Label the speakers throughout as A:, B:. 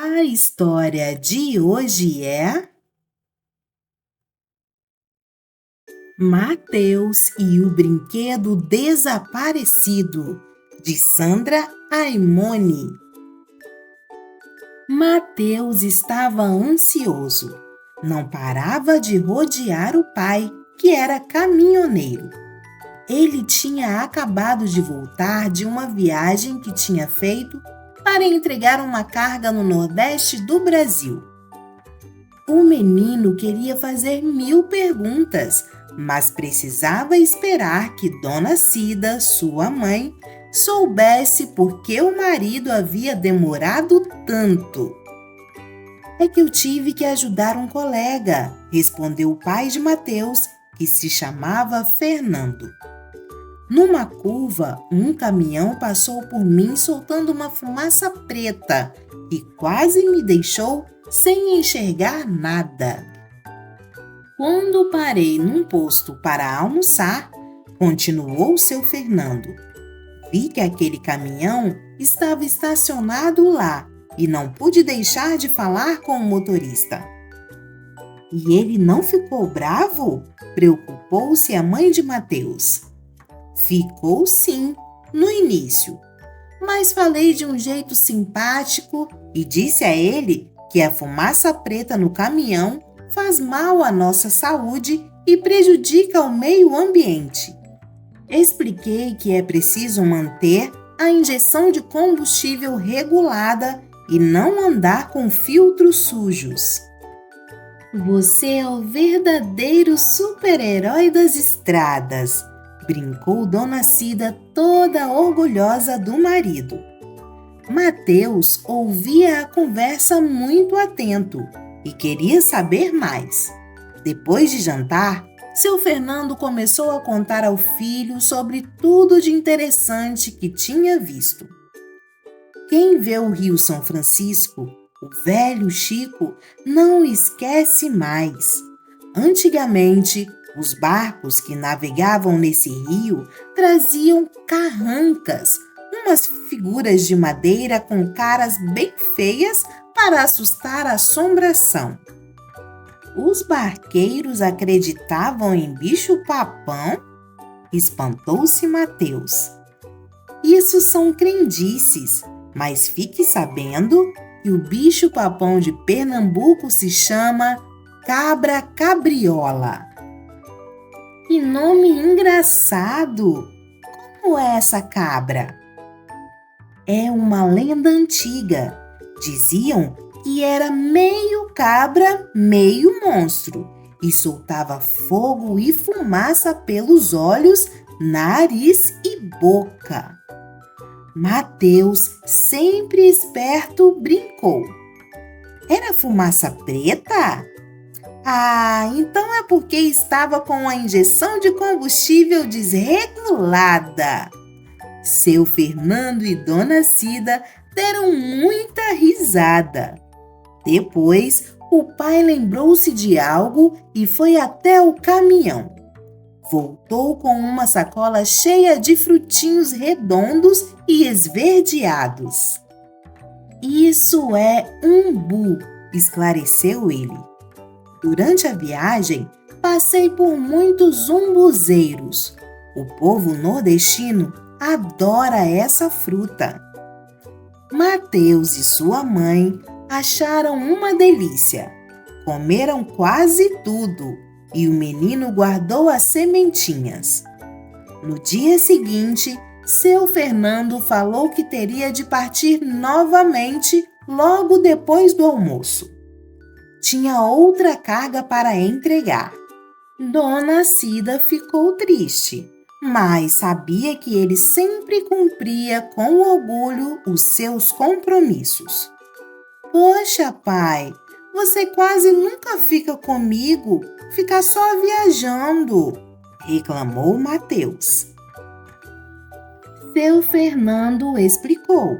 A: A história de hoje é Mateus e o Brinquedo Desaparecido, de Sandra Aimone. Mateus estava ansioso. Não parava de rodear o pai, que era caminhoneiro. Ele tinha acabado de voltar de uma viagem que tinha feito para entregar uma carga no Nordeste do Brasil. O menino queria fazer 1000 perguntas, mas precisava esperar que Dona Cida, sua mãe, soubesse por que o marido havia demorado tanto. É que eu tive que ajudar um colega, respondeu o pai de Mateus, que se chamava Fernando. Numa curva, um caminhão passou por mim soltando uma fumaça preta e quase me deixou sem enxergar nada. Quando parei num posto para almoçar, continuou seu Fernando, vi que aquele caminhão estava estacionado lá e não pude deixar de falar com o motorista. E ele não ficou bravo? Preocupou-se a mãe de Mateus. Ficou sim, no início, mas falei de um jeito simpático e disse a ele que a fumaça preta no caminhão faz mal à nossa saúde e prejudica o meio ambiente. Expliquei que é preciso manter a injeção de combustível regulada e não andar com filtros sujos. Você é o verdadeiro super-herói das estradas, brincou Dona Cida, toda orgulhosa do marido. Mateus ouvia a conversa muito atento e queria saber mais. Depois de jantar, seu Fernando começou a contar ao filho sobre tudo de interessante que tinha visto. Quem vê o Rio São Francisco, o velho Chico, não esquece mais. Antigamente, os barcos que navegavam nesse rio traziam carrancas, umas figuras de madeira com caras bem feias para assustar a assombração. Os barqueiros acreditavam em bicho-papão? Espantou-se Mateus. Isso são crendices, mas fique sabendo que o bicho-papão de Pernambuco se chama cabra cabriola. Que nome engraçado! Como é essa cabra? É uma lenda antiga. Diziam que era meio cabra, meio monstro e soltava fogo e fumaça pelos olhos, nariz e boca. Mateus, sempre esperto, brincou. Era fumaça preta? Ah, então é porque estava com a injeção de combustível desregulada. Seu Fernando e Dona Cida deram muita risada. Depois, o pai lembrou-se de algo e foi até o caminhão. Voltou com uma sacola cheia de frutinhos redondos e esverdeados. Isso é umbu, esclareceu ele. Durante a viagem, passei por muitos umbuzeiros. O povo nordestino adora essa fruta. Mateus e sua mãe acharam uma delícia. Comeram quase tudo e o menino guardou as sementinhas. No dia seguinte, seu Fernando falou que teria de partir novamente logo depois do almoço. Tinha outra carga para entregar. Dona Cida ficou triste, mas sabia que ele sempre cumpria com orgulho os seus compromissos. Poxa, pai, você quase nunca fica comigo, fica só viajando, reclamou Mateus. Seu Fernando explicou.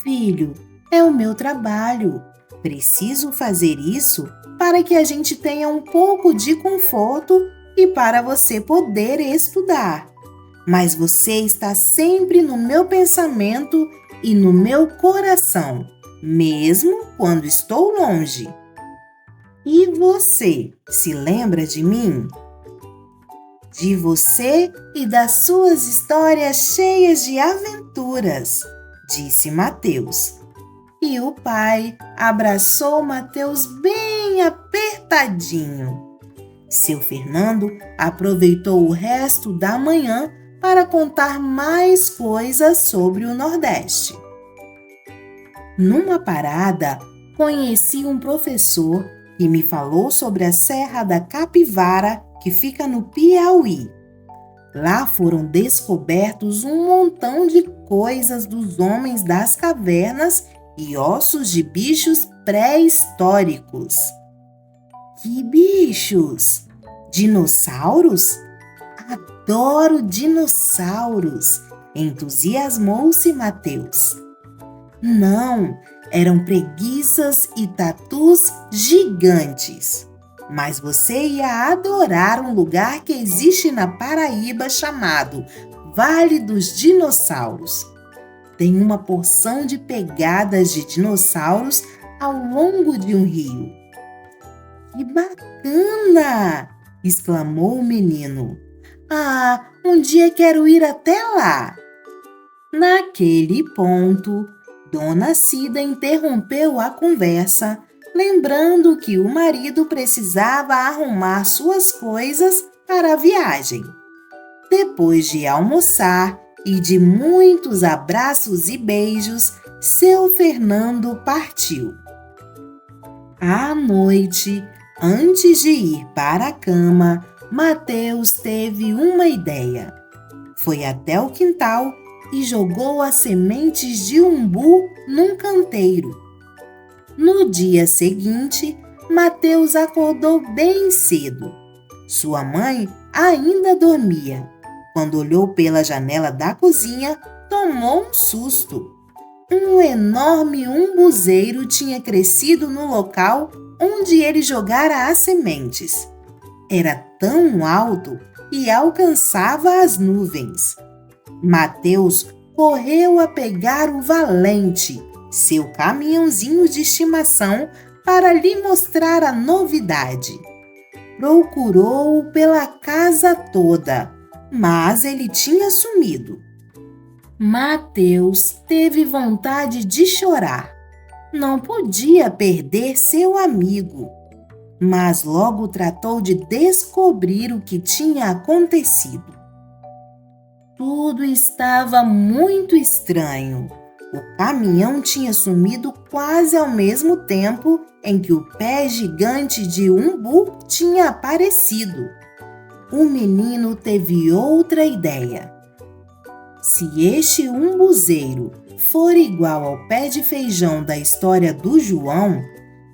A: Filho, é o meu trabalho. Preciso fazer isso para que a gente tenha um pouco de conforto e para você poder estudar. Mas você está sempre no meu pensamento e no meu coração. mesmo quando estou longe. E você se lembra de mim? De você e das suas histórias cheias de aventuras, disse Mateus. E o pai abraçou Mateus bem apertadinho. Seu Fernando aproveitou o resto da manhã para contar mais coisas sobre o Nordeste. Numa parada, conheci um professor que me falou sobre a Serra da Capivara, que fica no Piauí. Lá foram descobertos um montão de coisas dos homens das cavernas e ossos de bichos pré-históricos. Que bichos? Dinossauros? Adoro dinossauros! Entusiasmou-se Mateus. Não, eram preguiças e tatus gigantes. Mas você ia adorar um lugar que existe na Paraíba chamado Vale dos Dinossauros. Tem uma porção de pegadas de dinossauros ao longo de um rio. Que bacana! Exclamou o menino. Ah, um dia quero ir até lá. Naquele ponto, Dona Cida interrompeu a conversa, lembrando que o marido precisava arrumar suas coisas para a viagem. Depois de almoçar e de muitos abraços e beijos, seu Fernando partiu. À noite, antes de ir para a cama, Mateus teve uma ideia. Foi até o quintal e jogou as sementes de umbu num canteiro. No dia seguinte, Mateus acordou bem cedo. Sua mãe ainda dormia. Quando olhou pela janela da cozinha, tomou um susto. Um enorme umbuzeiro tinha crescido no local onde ele jogara as sementes. Era tão alto e alcançava as nuvens. Mateus correu a pegar o Valente, seu caminhãozinho de estimação, para lhe mostrar a novidade. Procurou-o pela casa toda, mas ele tinha sumido. Mateus teve vontade de chorar. Não podia perder seu amigo, mas logo tratou de descobrir o que tinha acontecido. Tudo estava muito estranho. O caminhão tinha sumido quase ao mesmo tempo em que o pé gigante de umbu tinha aparecido. O menino teve outra ideia. Se este umbuzeiro for igual ao pé de feijão da história do João,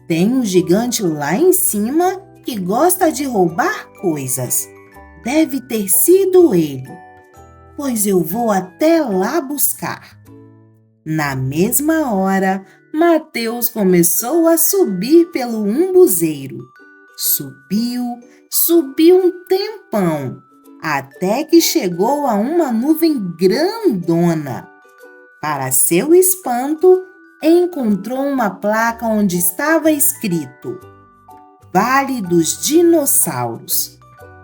A: tem um gigante lá em cima que gosta de roubar coisas. Deve ter sido ele, pois eu vou até lá buscar. Na mesma hora, Mateus começou a subir pelo umbuzeiro. Subiu um tempão, até que chegou a uma nuvem grandona. Para seu espanto, encontrou uma placa onde estava escrito Vale dos Dinossauros.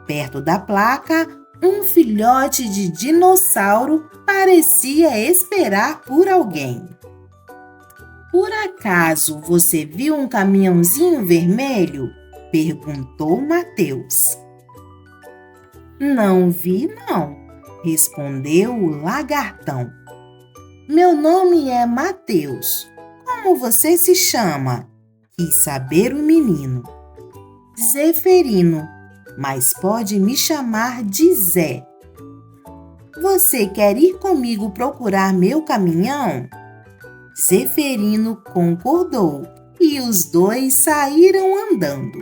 A: Perto da placa, um filhote de dinossauro parecia esperar por alguém. Por acaso você viu um caminhãozinho vermelho? Perguntou Mateus. Não vi, não, respondeu o lagartão. Meu nome é Mateus. Como você se chama? Quis saber o menino. Zeferino, mas pode me chamar de Zé. Você quer ir comigo procurar meu caminhão? Zeferino concordou e os dois saíram andando.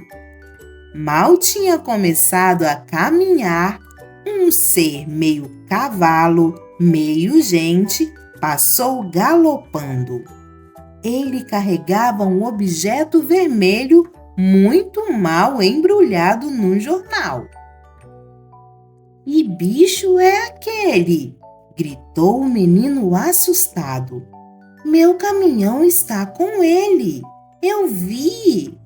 A: Mal tinha começado a caminhar, um ser meio cavalo, meio gente, passou galopando. Ele carregava um objeto vermelho muito mal embrulhado num jornal. Que bicho é aquele? Gritou o menino assustado. Meu caminhão está com ele. Eu vi.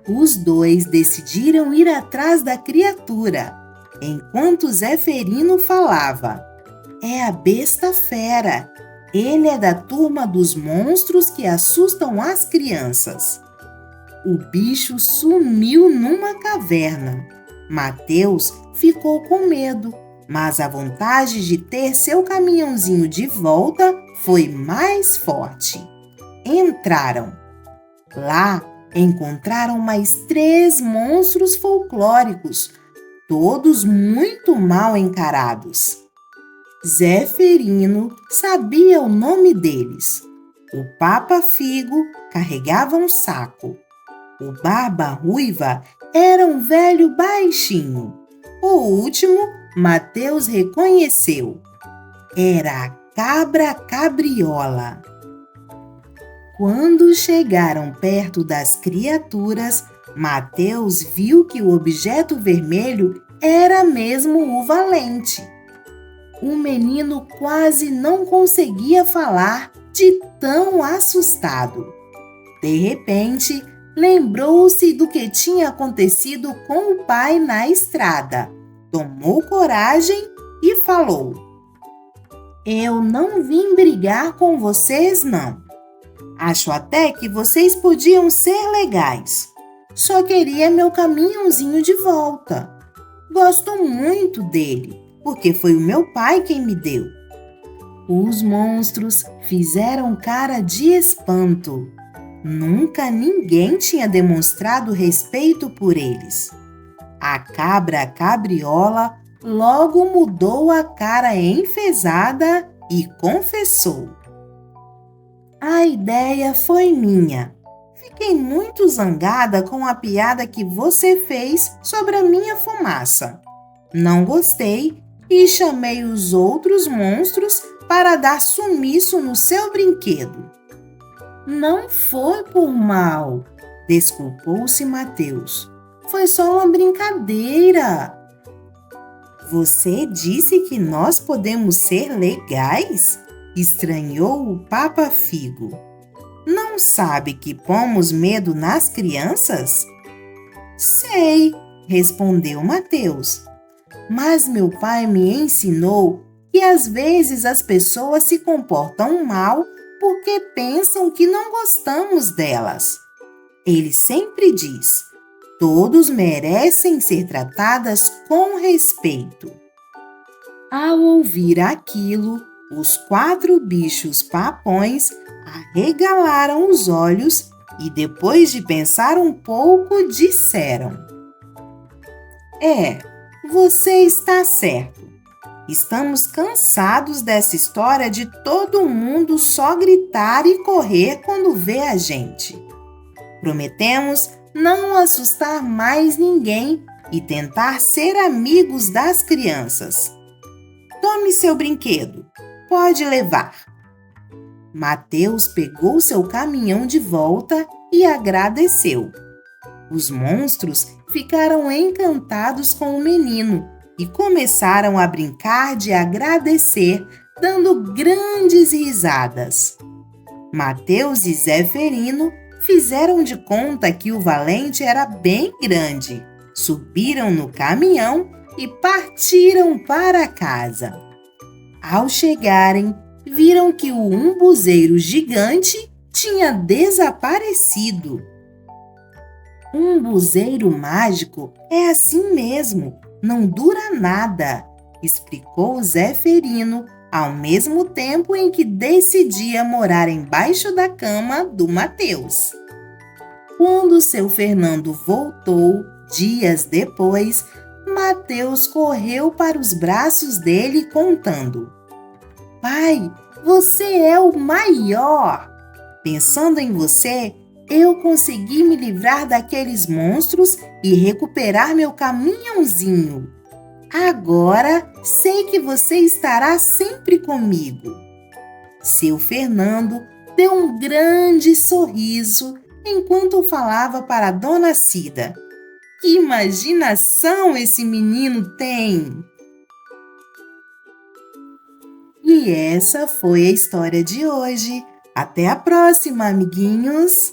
A: Os dois decidiram ir atrás da criatura, enquanto Zeferino falava: É a besta fera. Ele é da turma dos monstros que assustam as crianças. O bicho sumiu numa caverna. Mateus ficou com medo, mas a vontade de ter seu caminhãozinho de volta foi mais forte. Entraram. Lá encontraram mais 3 monstros folclóricos, todos muito mal encarados. Zeferino sabia o nome deles. O Papa Figo carregava um saco. O Barba Ruiva era um velho baixinho. O último, Mateus reconheceu. Era a Cabra Cabriola. Quando chegaram perto das criaturas, Mateus viu que o objeto vermelho era mesmo o Valente. O menino quase não conseguia falar de tão assustado. De repente, lembrou-se do que tinha acontecido com o pai na estrada. Tomou coragem e falou: Eu não vim brigar com vocês, não. Acho até que vocês podiam ser legais. Só queria meu caminhãozinho de volta. Gosto muito dele, porque foi o meu pai quem me deu. Os monstros fizeram cara de espanto. Nunca ninguém tinha demonstrado respeito por eles. A cabra cabriola logo mudou a cara enfesada e confessou: A ideia foi minha. Fiquei muito zangada com a piada que você fez sobre a minha fumaça. Não gostei e chamei os outros monstros para dar sumiço no seu brinquedo. Não foi por mal, desculpou-se Mateus. Foi só uma brincadeira. Você disse que nós podemos ser legais? Estranhou o Papa Figo. Não sabe que pomos medo nas crianças? Sei, respondeu Mateus. Mas meu pai me ensinou que às vezes as pessoas se comportam mal porque pensam que não gostamos delas. Ele sempre diz: todos merecem ser tratadas com respeito. Ao ouvir aquilo, os 4 bichos papões arregalaram os olhos e, depois de pensar um pouco, disseram: Você está certo. Estamos cansados dessa história de todo mundo só gritar e correr quando vê a gente. Prometemos não assustar mais ninguém e tentar ser amigos das crianças. Tome seu brinquedo. Pode levar. Mateus pegou seu caminhão de volta e agradeceu. Os monstros ficaram encantados com o menino e começaram a brincar de agradecer, dando grandes risadas. Mateus e Zeferino fizeram de conta que o Valente era bem grande, subiram no caminhão e partiram para casa. Ao chegarem, viram que o umbuzeiro gigante tinha desaparecido. Um umbuzeiro mágico é assim mesmo, não dura nada, explicou Zeferino, ao mesmo tempo em que decidia morar embaixo da cama do Mateus. Quando seu Fernando voltou, dias depois, Mateus correu para os braços dele contando: Pai, você é o maior! Pensando em você, eu consegui me livrar daqueles monstros e recuperar meu caminhãozinho. Agora sei que você estará sempre comigo. Seu Fernando deu um grande sorriso enquanto falava para Dona Cida. Que imaginação esse menino tem! E essa foi a história de hoje. Até a próxima, amiguinhos!